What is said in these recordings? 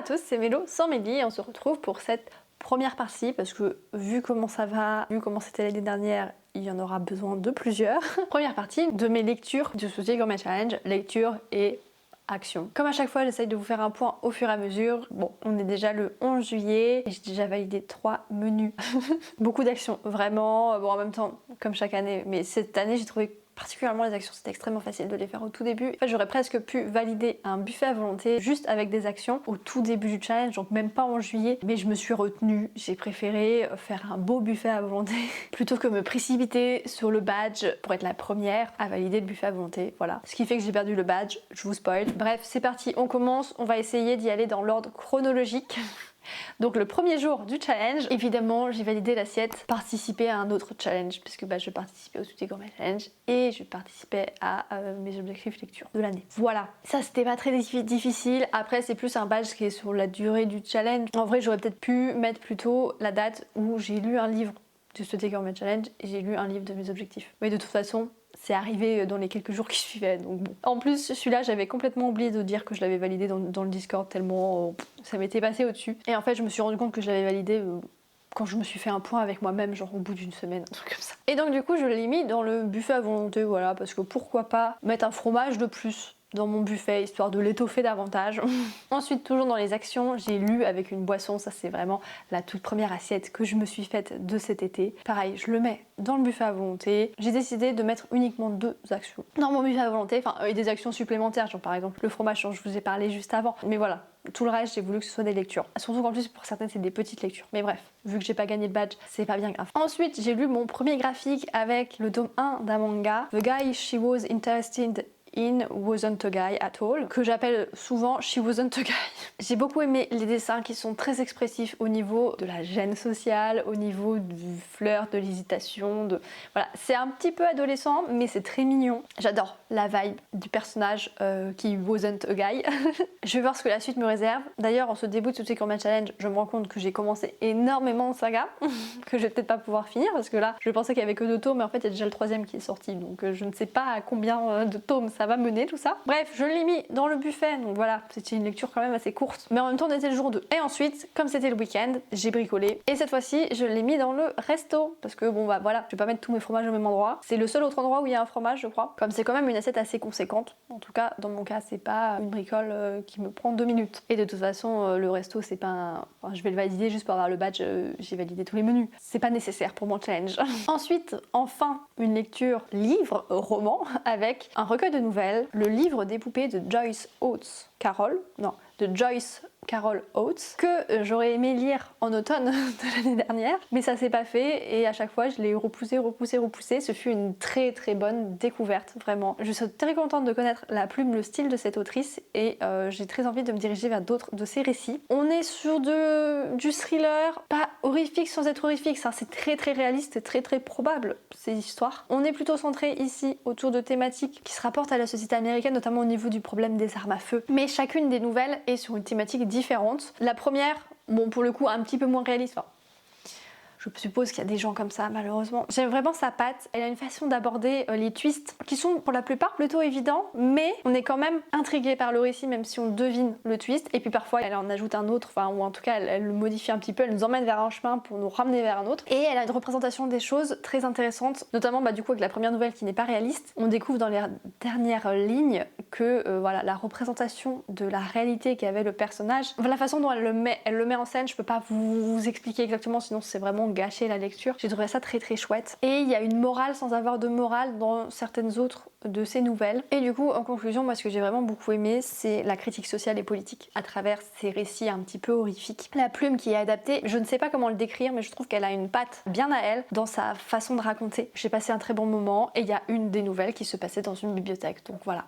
tous, c'est Mélo sans Mélie et on se retrouve pour cette première partie parce que vu comment ça va, vu comment c'était l'année dernière, il y en aura besoin de plusieurs. Première partie de mes lectures du Sauté Gourmet Challenge, lecture et action. Comme à chaque fois, j'essaye de vous faire un point au fur et à mesure. Bon, on est déjà le 11 juillet et j'ai déjà validé 3 menus. Beaucoup d'actions, vraiment. Bon, en même temps, comme chaque année, mais cette année, j'ai trouvé particulièrement les actions, c'était extrêmement facile de les faire au tout début. En fait, j'aurais presque pu valider un buffet à volonté juste avec des actions au tout début du challenge, donc même pas en juillet, mais je me suis retenue. J'ai préféré faire un beau buffet à volonté plutôt que me précipiter sur le badge pour être la première à valider le buffet à volonté. Voilà. Ce qui fait que j'ai perdu le badge, je vous spoil. Bref, c'est parti, on commence, on va essayer d'y aller dans l'ordre chronologique. Donc le premier jour du challenge, évidemment j'ai validé l'assiette, participer à un autre challenge puisque je participais au Sauté Gourmet Challenge et je participais à mes objectifs lecture de l'année. Voilà, ça c'était pas très difficile, après c'est plus un badge qui est sur la durée du challenge. En vrai j'aurais peut-être pu mettre plutôt la date où j'ai lu un livre du Sauté Gourmet Challenge et j'ai lu un livre de mes objectifs. Mais de toute façon, c'est arrivé dans les quelques jours qui suivaient, donc bon. En plus, celui-là, j'avais complètement oublié de dire que je l'avais validé dans le Discord, tellement ça m'était passé au-dessus. Et en fait, je me suis rendu compte que je l'avais validé quand je me suis fait un point avec moi-même, genre au bout d'une semaine, un truc comme ça. Et donc du coup, je l'ai mis dans le buffet à volonté, voilà, parce que pourquoi pas mettre un fromage de plus dans mon buffet, histoire de l'étoffer davantage. Ensuite, toujours dans les actions, j'ai lu avec une boisson, ça c'est vraiment la toute première assiette que je me suis faite de cet été. Pareil, je le mets dans le buffet à volonté. J'ai décidé de mettre uniquement 2 actions dans mon buffet à volonté, enfin et des actions supplémentaires, genre par exemple le fromage dont je vous ai parlé juste avant. Mais voilà, tout le reste, j'ai voulu que ce soit des lectures. Surtout qu'en plus, pour certaines, c'est des petites lectures. Mais bref, vu que j'ai pas gagné le badge, c'est pas bien grave. Ensuite, j'ai lu mon premier graphique avec le tome 1 d'un manga, The Guy She Was Interested in Wasn't a Guy at All, que j'appelle souvent She Wasn't a Guy. J'ai beaucoup aimé les dessins qui sont très expressifs au niveau de la gêne sociale, au niveau du flirt, de l'hésitation, voilà, c'est un petit peu adolescent, mais c'est très mignon. J'adore la vibe du personnage qui wasn't a guy. Je vais voir ce que la suite me réserve. D'ailleurs, en ce début de Sauté Gourmet Challenge, je me rends compte que j'ai commencé énormément de sagas, que je vais peut-être pas pouvoir finir, parce que là, je pensais qu'il y avait que 2 tomes, mais en fait, il y a déjà le 3e qui est sorti, donc je ne sais pas à combien de tomes ça va mener tout ça. Bref, je l'ai mis dans le buffet, donc voilà, c'était une lecture quand même assez courte, mais en même temps, on était le jour 2. Et ensuite, comme c'était le week-end, j'ai bricolé, et cette fois-ci, je l'ai mis dans le resto, parce que bon bah voilà, je vais pas mettre tous mes fromages au même endroit. C'est le seul autre endroit où il y a un fromage, je crois. Comme c'est quand même une assiette assez conséquente, en tout cas dans mon cas, c'est pas une bricole qui me prend 2 minutes. Et de toute façon, le resto, c'est pas un... Enfin, je vais le valider juste pour avoir le badge, j'ai validé tous les menus. C'est pas nécessaire pour mon challenge. Ensuite, enfin, une lecture livre, roman, avec un recueil de nouvelles, le livre des poupées de Joyce Carol Carol Oates, que j'aurais aimé lire en automne de l'année dernière, mais ça s'est pas fait et à chaque fois je l'ai repoussé. Ce fut une très très bonne découverte, vraiment. Je suis très contente de connaître la plume, le style de cette autrice et j'ai très envie de me diriger vers d'autres de ses récits. On est sur du thriller, pas horrifique sans être horrifique, ça c'est très très réaliste et très très probable ces histoires. On est plutôt centré ici autour de thématiques qui se rapportent à la société américaine, notamment au niveau du problème des armes à feu, mais chacune des nouvelles est sur une thématique différente. La première, bon pour le coup un petit peu moins réaliste, enfin, je suppose qu'il y a des gens comme ça malheureusement. J'aime vraiment sa patte, elle a une façon d'aborder les twists qui sont pour la plupart plutôt évidents, mais on est quand même intrigué par le récit même si on devine le twist, et puis parfois elle en ajoute un autre, enfin ou en tout cas elle le modifie un petit peu, elle nous emmène vers un chemin pour nous ramener vers un autre, et elle a une représentation des choses très intéressante, notamment du coup avec la première nouvelle qui n'est pas réaliste. On découvre dans les dernières lignes que voilà, la représentation de la réalité qu'avait le personnage, la façon dont elle le met en scène, je peux pas vous expliquer exactement sinon c'est vraiment gâcher la lecture. J'ai trouvé ça très très chouette. Et il y a une morale sans avoir de morale dans certaines autres de ces nouvelles. Et du coup, en conclusion, moi ce que j'ai vraiment beaucoup aimé, c'est la critique sociale et politique à travers ces récits un petit peu horrifiques. La plume qui est adaptée, je ne sais pas comment le décrire, mais je trouve qu'elle a une patte bien à elle dans sa façon de raconter. J'ai passé un très bon moment et il y a une des nouvelles qui se passait dans une bibliothèque. Donc voilà,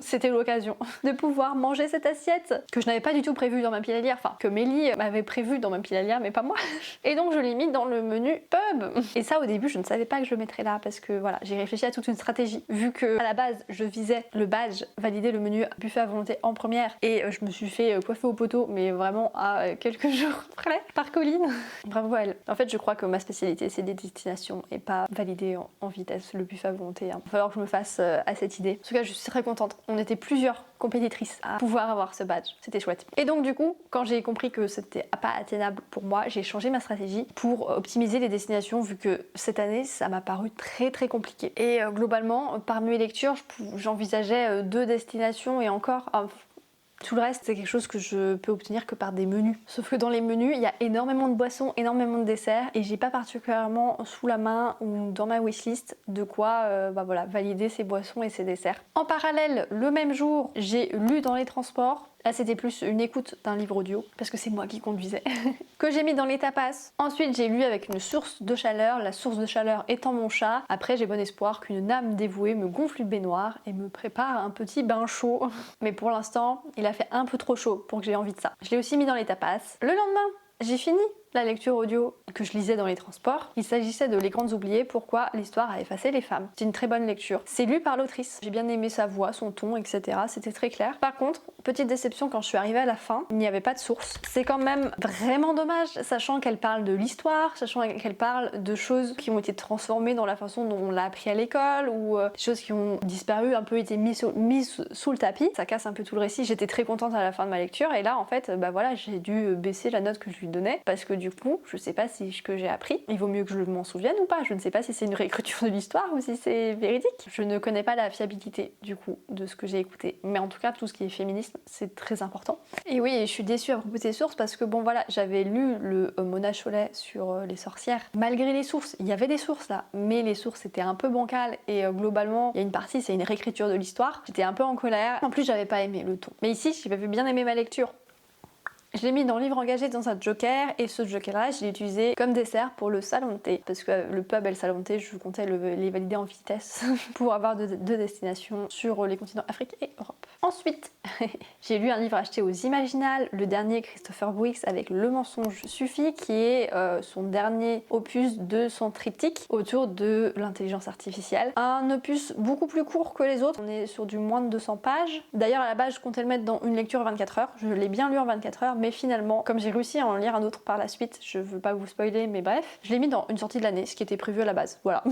c'était l'occasion de pouvoir manger cette assiette que je n'avais pas du tout prévue dans ma pile à lire, enfin que Mélie m'avait prévue dans ma pile à lire, mais pas moi. Et donc je l'ai mis dans le menu pub. Et ça au début je ne savais pas que je le mettrais là parce que voilà, j'ai réfléchi à toute une stratégie vu que à la base je visais le badge, valider le menu buffet à volonté en première, et je me suis fait coiffer au poteau mais vraiment à quelques jours près par Colline. Bravo à elle. En fait je crois que ma spécialité c'est des destinations et pas valider en vitesse le buffet à volonté. Il va falloir que je me fasse à cette idée. En tout cas je suis très contente. On était plusieurs compétitrices à pouvoir avoir ce badge, c'était chouette. Et donc du coup, quand j'ai compris que c'était pas atteignable pour moi, j'ai changé ma stratégie pour optimiser les destinations vu que cette année ça m'a paru très compliqué. Et globalement, parmi mes lectures, j'envisageais 2 destinations et encore... tout le reste, c'est quelque chose que je peux obtenir que par des menus. Sauf que dans les menus, il y a énormément de boissons, énormément de desserts, et j'ai pas particulièrement sous la main ou dans ma wishlist de quoi valider ces boissons et ces desserts. En parallèle, le même jour, j'ai lu dans les transports. Là, c'était plus une écoute d'un livre audio, parce que c'est moi qui conduisais, que j'ai mis dans les tapas. Ensuite, j'ai lu avec une source de chaleur, la source de chaleur étant mon chat. Après, j'ai bon espoir qu'une âme dévouée me gonfle une baignoire et me prépare un petit bain chaud. Mais pour l'instant, il a fait un peu trop chaud pour que j'ai envie de ça. Je l'ai aussi mis dans les tapas. Le lendemain, j'ai fini la lecture audio que je lisais dans les transports. Il s'agissait de Les Grandes Oubliées, pourquoi l'histoire a effacé les femmes. C'est une très bonne lecture. C'est lu par l'autrice. J'ai bien aimé sa voix, son ton, etc. C'était très clair. Par contre, petite déception quand je suis arrivée à la fin, il n'y avait pas de source. C'est quand même vraiment dommage, sachant qu'elle parle de l'histoire, sachant qu'elle parle de choses qui ont été transformées dans la façon dont on l'a appris à l'école, ou des choses qui ont disparu, un peu été mises sous le tapis. Ça casse un peu tout le récit. J'étais très contente à la fin de ma lecture, et là, en fait, j'ai dû baisser la note que je lui donnais, parce que du coup, je sais pas si ce que j'ai appris, il vaut mieux que je m'en souvienne ou pas. Je ne sais pas si c'est une réécriture de l'histoire ou si c'est véridique. Je ne connais pas la fiabilité du coup de ce que j'ai écouté, mais en tout cas tout ce qui est féminisme c'est très important. Et oui, je suis déçue à propos des sources parce que bon voilà, j'avais lu le Mona Chollet sur les sorcières. Malgré les sources, il y avait des sources là, mais les sources étaient un peu bancales et globalement il y a une partie c'est une réécriture de l'histoire. J'étais un peu en colère. En plus j'avais pas aimé le ton. Mais ici j'avais bien aimé ma lecture. Je l'ai mis dans le livre engagé dans un joker et ce joker là je l'ai utilisé comme dessert pour le salon de thé parce que le pub et le salon de thé je comptais les valider en vitesse pour avoir deux destinations sur les continents Afrique et Europe. Ensuite j'ai lu un livre acheté aux Imaginales, le dernier Christopher Wicks avec Le mensonge suffit qui est son dernier opus de son triptyque autour de l'intelligence artificielle. Un opus beaucoup plus court que les autres, on est sur du moins de 200 pages. D'ailleurs à la base je comptais le mettre dans une lecture 24 heures, je l'ai bien lu en 24 heures mais finalement, comme j'ai réussi à en lire un autre par la suite, je veux pas vous spoiler, mais bref, je l'ai mis dans une sortie de l'année, ce qui était prévu à la base. Voilà.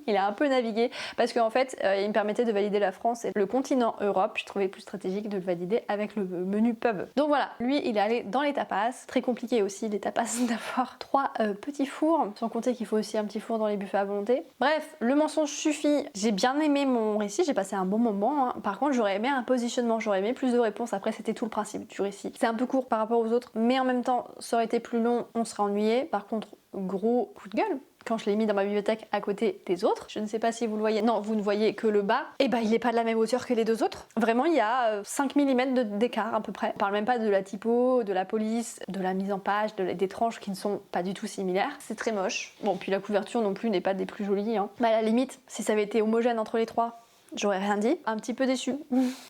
Il a un peu navigué, parce qu'en fait, il me permettait de valider la France et le continent Europe. Je trouvais plus stratégique de le valider avec le menu pub. Donc voilà, lui, il est allé dans les tapas. Très compliqué aussi, les tapas, d'avoir 3 petits fours, sans compter qu'il faut aussi un petit four dans les buffets à volonté. Bref, le mensonge suffit. J'ai bien aimé mon récit, j'ai passé un bon moment. Hein. Par contre, j'aurais aimé un positionnement, j'aurais aimé plus de réponses. Après, c'était tout le principe du récit. C'est un peu court par rapport aux autres, mais en même temps ça aurait été plus long, on serait ennuyé. Par contre, gros coup de gueule quand je l'ai mis dans ma bibliothèque à côté des autres. Je ne sais pas si vous le voyez, non vous ne voyez que le bas, et bah il est pas de la même hauteur que les deux autres. Vraiment il y a 5 mm d'écart à peu près. On parle même pas de la typo, de la police, de la mise en page, des tranches qui ne sont pas du tout similaires. C'est très moche. Bon puis la couverture non plus n'est pas des plus jolies. Hein. Mais à la limite, si ça avait été homogène entre les trois, j'aurais rien dit, un petit peu déçue.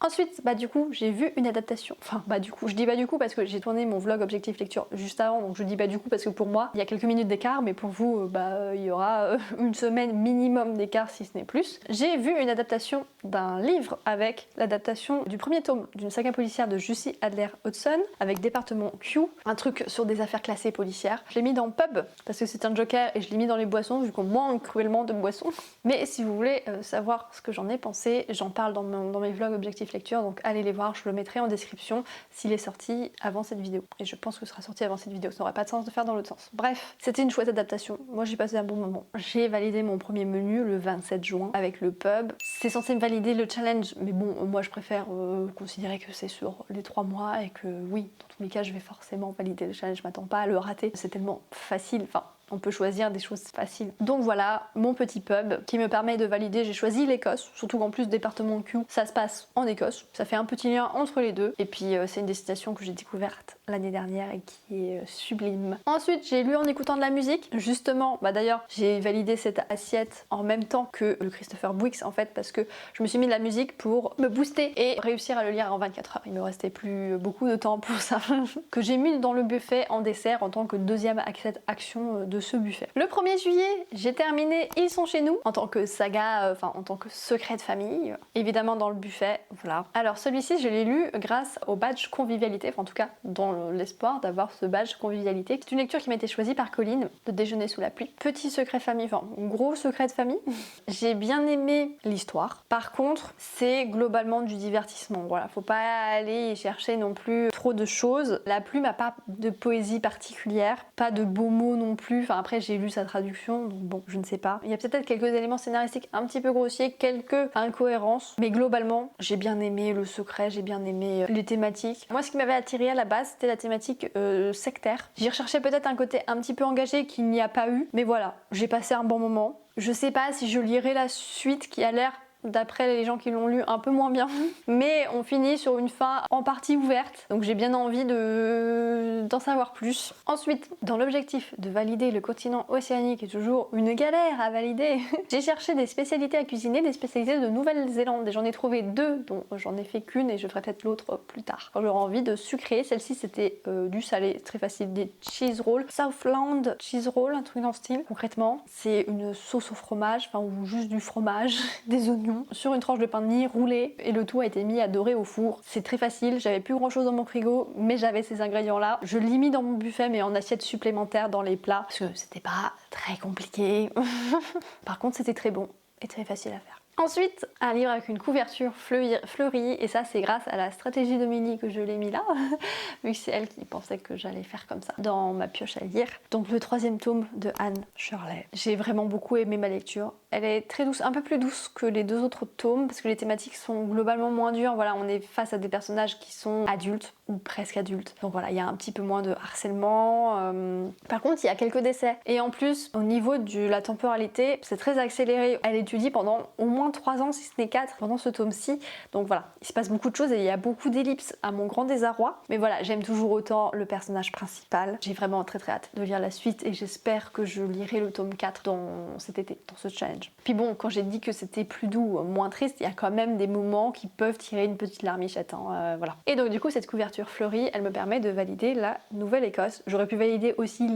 Ensuite, du coup, j'ai vu une adaptation. Enfin, du coup, je dis du coup parce que j'ai tourné mon vlog Objectif Lecture juste avant, donc je dis du coup parce que pour moi, il y a quelques minutes d'écart, mais pour vous, il y aura une semaine minimum d'écart si ce n'est plus. J'ai vu une adaptation d'un livre avec l'adaptation du premier tome d'une saga policière de Jussi Adler-Hodgson avec Département Q, un truc sur des affaires classées policières. Je l'ai mis dans Pub parce que c'est un joker et je l'ai mis dans les boissons vu qu'on manque cruellement de boissons. Mais si vous voulez savoir ce que j'en ai pensé, j'en parle dans mes vlogs Objectif Lecture, donc allez les voir, je le mettrai en description s'il est sorti avant cette vidéo. Et je pense que ce sera sorti avant cette vidéo, ça n'aurait pas de sens de faire dans l'autre sens. Bref, c'était une chouette adaptation, moi j'ai passé un bon moment. J'ai validé mon premier menu le 27 juin avec le pub. C'est censé me valider le challenge, mais bon, moi je préfère considérer que c'est sur les 3 mois et que oui, dans tous les cas je vais forcément valider le challenge, je m'attends pas à le rater. C'est tellement facile, enfin... On peut choisir des choses faciles. Donc voilà, mon petit pub qui me permet de valider. J'ai choisi l'Écosse, surtout qu'en plus département Q, ça se passe en Écosse. Ça fait un petit lien entre les deux. Et puis c'est une destination que j'ai découverte l'année dernière et qui est sublime. Ensuite, j'ai lu en écoutant de la musique. Justement, d'ailleurs, j'ai validé cette assiette en même temps que le Christopher Wicks en fait, parce que je me suis mis de la musique pour me booster et réussir à le lire en 24 heures. Il me restait plus beaucoup de temps pour ça. Que j'ai mis dans le buffet en dessert en tant que deuxième action de ce buffet. Le 1er juillet, j'ai terminé Ils sont chez nous en tant que saga, en tant que secret de famille, évidemment dans le buffet, voilà. Alors celui-ci, je l'ai lu grâce au badge convivialité, en tout cas dans dans l'espoir d'avoir ce badge convivialité. C'est une lecture qui m'a été choisie par Colline, de Déjeuner sous la pluie. Petit secret de famille, enfin gros secret de famille. J'ai bien aimé l'histoire. Par contre, c'est globalement du divertissement. Voilà, faut pas aller chercher non plus trop de choses. La plume a pas de poésie particulière, pas de beaux mots non plus. Enfin après j'ai lu sa traduction, donc bon, je ne sais pas. Il y a peut-être quelques éléments scénaristiques un petit peu grossiers, quelques incohérences, mais globalement j'ai bien aimé le secret, j'ai bien aimé les thématiques. Moi ce qui m'avait attiré à la base c'était la thématique sectaire. J'y recherchais peut-être un côté un petit peu engagé qu'il n'y a pas eu, mais voilà, j'ai passé un bon moment. Je sais pas si je lirai la suite qui a l'air, d'après les gens qui l'ont lu, un peu moins bien. Mais on finit sur une fin en partie ouverte, donc j'ai bien envie d'en savoir plus. Ensuite, dans l'objectif de valider le continent océanique, est toujours une galère à valider, j'ai cherché des spécialités à cuisiner, des spécialités de Nouvelle-Zélande. Et j'en ai trouvé 2, dont j'en ai fait qu'une et je ferai peut-être l'autre plus tard. Quand j'aurai envie de sucrer, celle-ci c'était du salé, très facile, des cheese rolls. Southland cheese roll, un truc dans ce style. Concrètement, c'est une sauce au fromage, enfin ou juste du fromage, des oignons, sur une tranche de pain de mie roulé et le tout a été mis à dorer au four. C'est très facile, j'avais plus grand chose dans mon frigo mais j'avais ces ingrédients là. Je l'ai mis dans mon buffet mais en assiette supplémentaire dans les plats parce que c'était pas très compliqué. Par contre c'était très bon et très facile à faire. Ensuite, un livre avec une couverture fleurie, et ça c'est grâce à la stratégie de Milly que je l'ai mis là, vu que c'est elle qui pensait que j'allais faire comme ça, dans ma pioche à lire. Donc le 3e tome de Anne Shirley. J'ai vraiment beaucoup aimé ma lecture. Elle est très douce, un peu plus douce que les 2 autres tomes, parce que les thématiques sont globalement moins dures. Voilà, on est face à des personnages qui sont adultes, ou presque adultes. Donc voilà, il y a un petit peu moins de harcèlement. Par contre, il y a quelques décès. Et en plus, au niveau de la temporalité, c'est très accéléré. Elle étudie pendant au moins 3 ans, si ce n'est 4, pendant ce tome-ci. Donc voilà, il se passe beaucoup de choses et il y a beaucoup d'ellipses à mon grand désarroi. Mais voilà, j'aime toujours autant le personnage principal. J'ai vraiment très hâte de lire la suite et j'espère que je lirai le tome 4 cet été, dans ce challenge. Puis bon, quand j'ai dit que c'était plus doux, moins triste, il y a quand même des moments qui peuvent tirer une petite larmichette. Voilà. Et donc du coup, cette couverture fleurie, elle me permet de valider la Nouvelle-Écosse. J'aurais pu valider aussi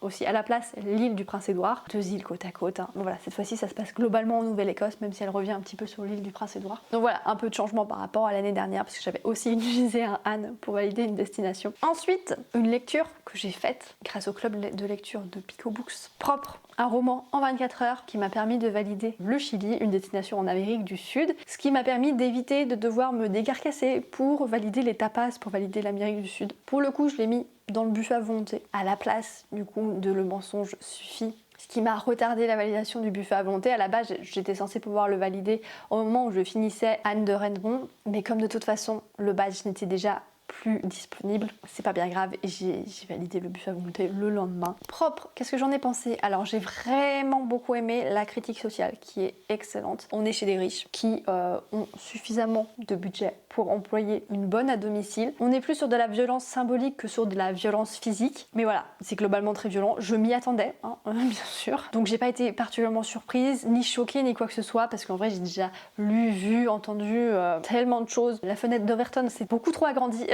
aussi à la place l'île du Prince-Édouard. 2 îles côte à côte. Bon voilà, cette fois-ci ça se passe globalement en Nouvelle-Écosse, même si elle revient un petit peu sur l'île du Prince-Édouard. Donc voilà, un peu de changement par rapport à l'année dernière, parce que j'avais aussi utilisé un Anne pour valider une destination. Ensuite, une lecture que j'ai faite grâce au club de lecture de Pico Books, propre, un roman en 24 heures qui m'a permis de valider le Chili, une destination en Amérique du Sud, ce qui m'a permis d'éviter de devoir me décarcasser pour valider les tapas, pour valider l'Amérique du Sud. Pour le coup, je l'ai mis dans le buffet à volonté, à la place du coup de Le Mensonge suffit. Ce qui m'a retardé la validation du buffet à volonté. À la base, j'étais censée pouvoir le valider au moment où je finissais Anne de Rendron, mais comme de toute façon, le badge n'était déjà plus disponible, c'est pas bien grave et j'ai validé le buffet à volonté le lendemain. Propre, qu'est-ce que j'en ai pensé? Alors j'ai vraiment beaucoup aimé la critique sociale qui est excellente. On est chez des riches qui ont suffisamment de budget pour employer une bonne à domicile. On est plus sur de la violence symbolique que sur de la violence physique, mais voilà, c'est globalement très violent. Je m'y attendais, bien sûr. Donc j'ai pas été particulièrement surprise, ni choquée, ni quoi que ce soit, parce qu'en vrai j'ai déjà lu, vu, entendu tellement de choses. La fenêtre d'Overton c'est beaucoup trop agrandi.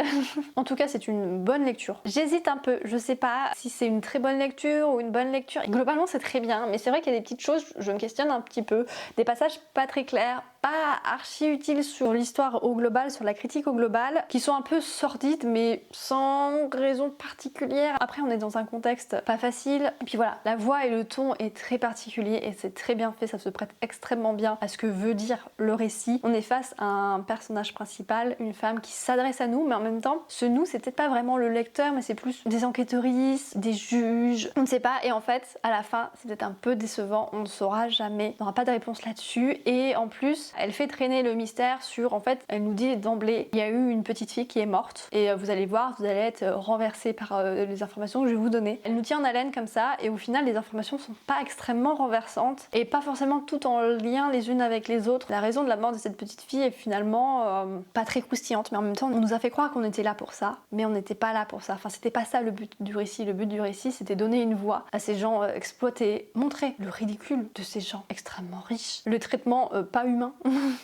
En tout cas, c'est une bonne lecture. J'hésite un peu, je sais pas si c'est une très bonne lecture ou une bonne lecture. Et globalement, c'est très bien, mais c'est vrai qu'il y a des petites choses, je me questionne un petit peu. Des passages pas très clairs, pas archi utiles sur l'histoire au global, sur la critique au global, qui sont un peu sordides, mais sans raison particulière. Après, on est dans un contexte pas facile. Et puis voilà, la voix et le ton est très particulier et c'est très bien fait, ça se prête extrêmement bien à ce que veut dire le récit. On est face à un personnage principal, une femme qui s'adresse à nous, mais en même temps, ce nous, c'est peut-être pas vraiment le lecteur, mais c'est plus des enquêtrices, des juges, on ne sait pas. Et en fait, à la fin, c'est peut-être un peu décevant, on ne saura jamais, on n'aura pas de réponse là-dessus. Et en plus, elle fait traîner le mystère sur, en fait, elle nous dit d'emblée, il y a eu une petite fille qui est morte, et vous allez voir, vous allez être renversé par les informations que je vais vous donner. Elle nous tient en haleine comme ça, et au final, les informations sont pas extrêmement renversantes, et pas forcément toutes en lien les unes avec les autres. La raison de la mort de cette petite fille est finalement pas très croustillante, mais en même temps, on nous a fait croire qu'on était là pour ça, mais on n'était pas là pour ça. Enfin, c'était pas ça le but du récit. Le but du récit, c'était donner une voix à ces gens exploités, montrer le ridicule de ces gens extrêmement riches, le traitement pas humain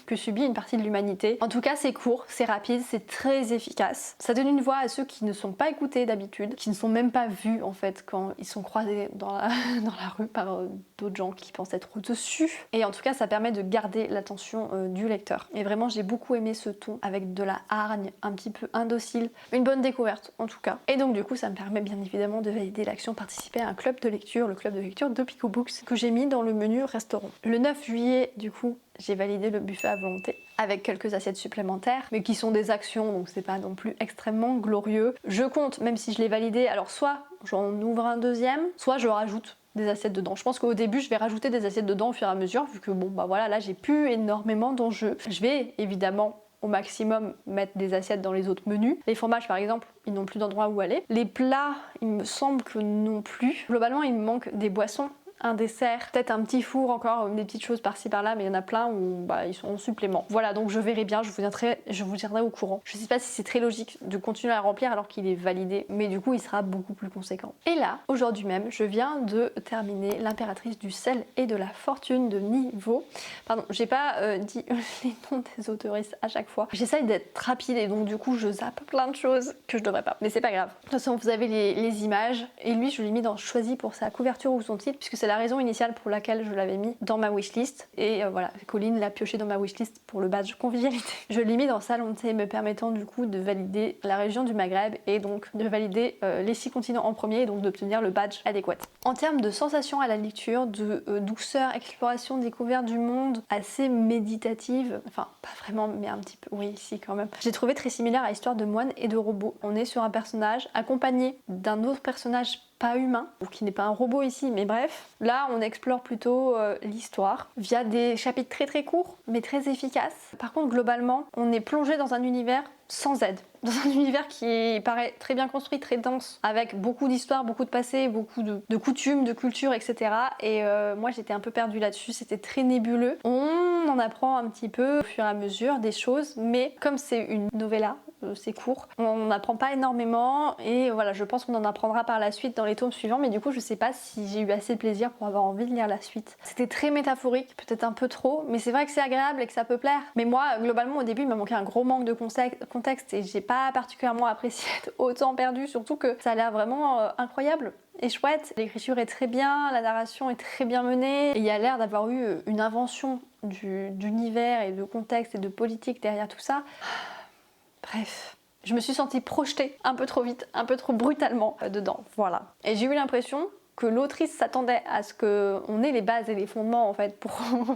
que subit une partie de l'humanité. En tout cas, c'est court, c'est rapide, c'est très efficace. Ça donne une voix à ceux qui ne sont pas écoutés d'habitude, qui ne sont même pas vus en fait quand ils sont croisés dans la rue par d'autres gens qui pensent être au-dessus. Et en tout cas, ça permet de garder l'attention du lecteur. Et vraiment, j'ai beaucoup aimé ce ton avec de la hargne un petit peu indocile, une bonne découverte en tout cas. Et donc du coup ça me permet bien évidemment de valider l'action participer à un club de lecture, le club de lecture de Pico Books que j'ai mis dans le menu restaurant. Le 9 juillet du coup j'ai validé le buffet à volonté avec quelques assiettes supplémentaires mais qui sont des actions donc c'est pas non plus extrêmement glorieux. Je compte, même si je l'ai validé, alors soit j'en ouvre un deuxième, soit je rajoute des assiettes dedans. Je pense qu'au début je vais rajouter des assiettes dedans au fur et à mesure vu que bon bah voilà là j'ai plus énormément d'enjeux. Je vais évidemment au maximum mettre des assiettes dans les autres menus. Les fromages par exemple, ils n'ont plus d'endroit où aller. Les plats, il me semble que non plus. Globalement il me manque des boissons, un dessert, peut-être un petit four encore, des petites choses par-ci par-là, mais il y en a plein où bah, ils sont en supplément. Voilà, donc je verrai bien, je vous tiendrai au courant. Je sais pas si c'est très logique de continuer à remplir alors qu'il est validé, mais du coup il sera beaucoup plus conséquent. Et là, aujourd'hui même, je viens de terminer l'impératrice du sel et de la fortune de niveau. Pardon, j'ai pas dit les noms des autoristes à chaque fois. J'essaye d'être rapide et donc du coup je zappe plein de choses que je devrais pas, mais c'est pas grave. De toute façon, vous avez les images, et lui je l'ai mis dans choisi pour sa couverture ou son titre, puisque c'est la raison initiale pour laquelle je l'avais mis dans ma wishlist. Et voilà, Colline l'a pioché dans ma wishlist pour le badge convivialité. Je l'ai mis dans salon de thé, me permettant du coup de valider la région du Maghreb et donc de valider les 6 continents en premier et donc d'obtenir le badge adéquat. En termes de sensations à la lecture, de douceur, exploration, découverte du monde, assez méditative, enfin pas vraiment mais un petit peu, oui si quand même. J'ai trouvé très similaire à Histoire de moine et de robot. On est sur un personnage accompagné d'un autre personnage pas humain, ou qui n'est pas un robot ici, mais bref. Là, on explore plutôt l'histoire via des chapitres très très courts, mais très efficaces. Par contre, globalement, on est plongé dans un univers sans aide. Dans un univers qui paraît très bien construit, très dense, avec beaucoup d'histoires, beaucoup de passé, beaucoup de coutumes, de culture, etc. Et moi, j'étais un peu perdue là-dessus, c'était très nébuleux. On en apprend un petit peu au fur et à mesure des choses, mais comme c'est une novella, c'est court, on n'apprend pas énormément et voilà, je pense qu'on en apprendra par la suite dans les tomes suivants, mais du coup je sais pas si j'ai eu assez de plaisir pour avoir envie de lire la suite. C'était très métaphorique, peut-être un peu trop, mais c'est vrai que c'est agréable et que ça peut plaire. Mais moi, globalement au début il m'a manqué un gros manque de contexte et j'ai pas particulièrement apprécié être autant perdue, surtout que ça a l'air vraiment incroyable et chouette. L'écriture est très bien, la narration est très bien menée et il y a l'air d'avoir eu une invention d'univers et de contexte et de politique derrière tout ça. Bref, je me suis sentie projetée un peu trop vite, un peu trop brutalement dedans, voilà. Et j'ai eu l'impression que l'autrice s'attendait à ce qu'on ait les bases et les fondements en fait pour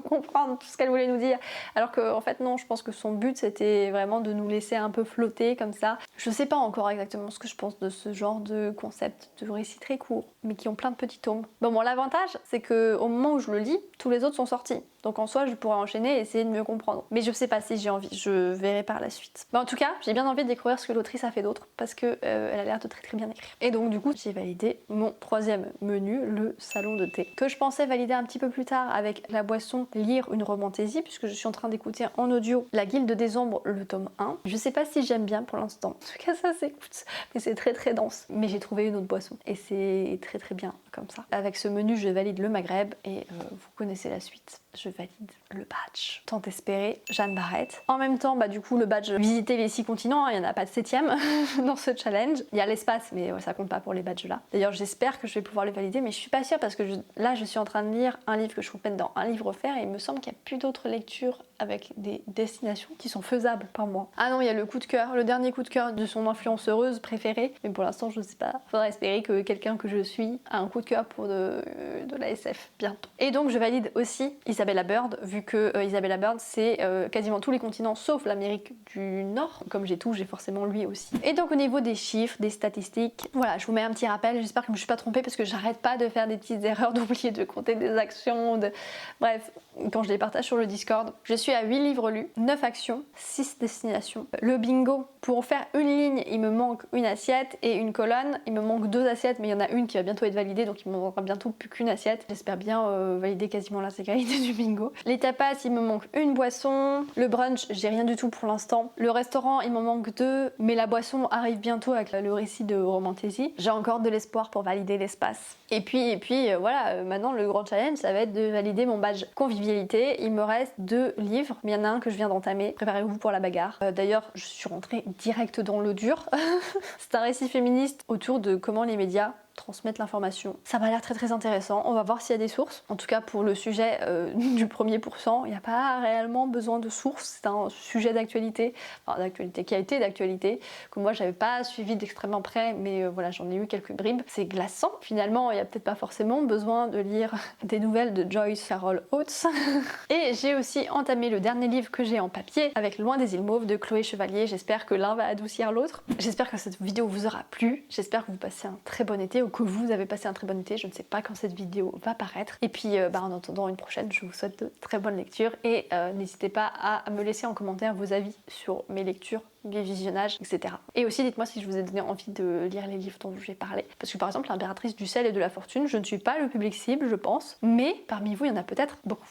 comprendre tout ce qu'elle voulait nous dire, alors que en fait non, je pense que son but c'était vraiment de nous laisser un peu flotter comme ça. Je sais pas encore exactement ce que je pense de ce genre de concept de récits très courts mais qui ont plein de petits tomes. Bon, l'avantage c'est que au moment où je le lis, tous les autres sont sortis. Donc en soi, je pourrais enchaîner et essayer de mieux comprendre. Mais je sais pas si j'ai envie, je verrai par la suite. En tout cas, j'ai bien envie de découvrir ce que l'autrice a fait d'autre parce que elle a l'air de très très bien écrire. Et donc du coup, j'ai validé mon troisième menu, le salon de thé, que je pensais valider un petit peu plus tard avec la boisson Lire une romantaisie, puisque je suis en train d'écouter en audio La Guilde des Ombres, le tome 1. Je sais pas si j'aime bien pour l'instant. En tout cas, ça s'écoute, mais c'est très très dense. Mais j'ai trouvé une autre boisson et c'est très très bien comme ça. Avec ce menu, je valide le Maghreb et vous connaissez la suite. Je valide le badge. Tant espéré, Jeanne Barrett. En même temps, du coup, le badge visiter les 6 continents, il n'y en a pas de 7ème dans ce challenge. Il y a l'espace, mais ça compte pas pour les badges là. D'ailleurs, j'espère que je vais pouvoir le valider, mais je suis pas sûre parce que là, je suis en train de lire un livre que je compte mettre dans un livre offert et il me semble qu'il n'y a plus d'autres lectures avec des destinations qui sont faisables par mois. Ah non, il y a le coup de cœur, le dernier coup de cœur de son influenceuse préférée, mais pour l'instant, je sais pas. Faudra espérer que quelqu'un que je suis a un coup de cœur pour de la SF bientôt. Et donc, je valide aussi Isabella Bird, vu que Isabella Bird, c'est quasiment tous les continents sauf l'Amérique du Nord. Comme j'ai tout, j'ai forcément lui aussi. Et donc, au niveau des chiffres, des statistiques, voilà, je vous mets un petit rappel. J'espère que je me suis pas trompée parce que j'arrête pas de faire des petites erreurs, d'oublier de compter des actions, bref, quand je les partage sur le Discord. Je suis à 8 livres lus, 9 actions, 6 destinations. Le bingo, pour faire une ligne, il me manque une assiette et une colonne. Il me manque 2 assiettes, mais il y en a une qui va bientôt être validée, donc il me manquera bientôt plus qu'une assiette. J'espère bien valider quasiment l'intégralité du bingo. Les tapas, il me manque une boisson. Le brunch, j'ai rien du tout pour l'instant. Le restaurant, il m'en manque 2, mais la boisson arrive bientôt avec le récit de romantaisie. J'ai encore de l'espoir pour valider l'espace. Et puis voilà, maintenant le grand challenge, ça va être de valider mon badge convivialité. Il me reste 2 livres, mais il y en a un que je viens d'entamer. Préparez-vous pour la bagarre. D'ailleurs, je suis rentrée direct dans l'eau dure. C'est un récit féministe autour de comment les médias transmettre l'information. Ça m'a l'air très très intéressant, on va voir s'il y a des sources. En tout cas pour le sujet du premier pourcent, il n'y a pas réellement besoin de sources, c'est un sujet d'actualité, enfin d'actualité, qui a été d'actualité, que moi j'avais pas suivi d'extrêmement près, mais voilà, j'en ai eu quelques bribes. C'est glaçant, finalement il n'y a peut-être pas forcément besoin de lire des nouvelles de Joyce Carol Oates. Et j'ai aussi entamé le dernier livre que j'ai en papier, avec Loin des îles Mauves de Chloé Chevalier. J'espère que l'un va adoucir l'autre. J'espère que cette vidéo vous aura plu, j'espère que vous passez un très bon été, ou que vous avez passé un très bon été, je ne sais pas quand cette vidéo va paraître. Et puis en attendant une prochaine, je vous souhaite de très bonnes lectures, et n'hésitez pas à me laisser en commentaire vos avis sur mes lectures, mes visionnages, etc. Et aussi dites-moi si je vous ai donné envie de lire les livres dont j'ai parlé. Parce que par exemple, L'Impératrice du sel et de la fortune, je ne suis pas le public cible, je pense, mais parmi vous, il y en a peut-être beaucoup.